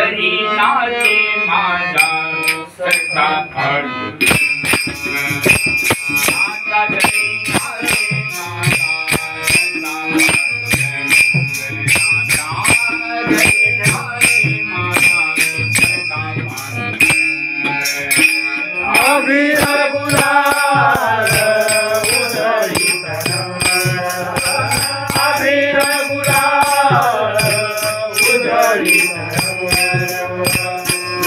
घरी नाचे माझा सखा पांडुरंग नाचा घरी नाचे माझा सखा पांडुरंग नाचा घरी नाचे माझा सखा पांडुरंग अबीर गुलाल उधळीत अबीर गुलाल उधळीत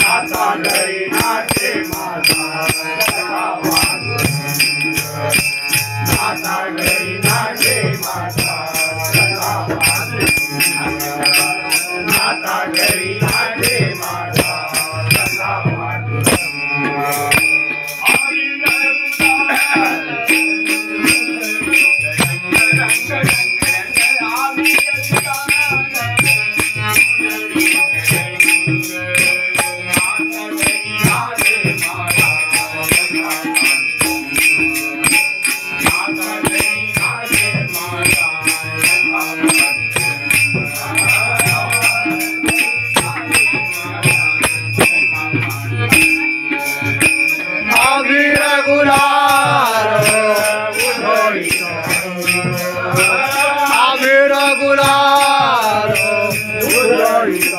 नाचा घरी नाचे माझा सखा पांडुरंग नाचा घरी नाचे माझा सखा पांडुरंग नाचा घरी नाचे माझा सखा पांडुरंग अबीर गुलाल उधळीत अबीर गुलाल उधळीत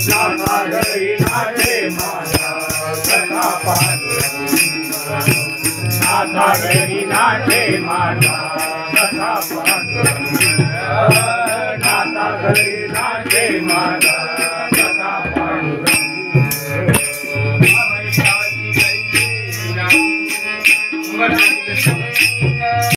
नाचा घरी नाचे माझा सखा पांडुरंग नाचा घरी नाचे माझा सखा पांडुरंग नाचा घरी नाचे माझा सखा पांडुरंग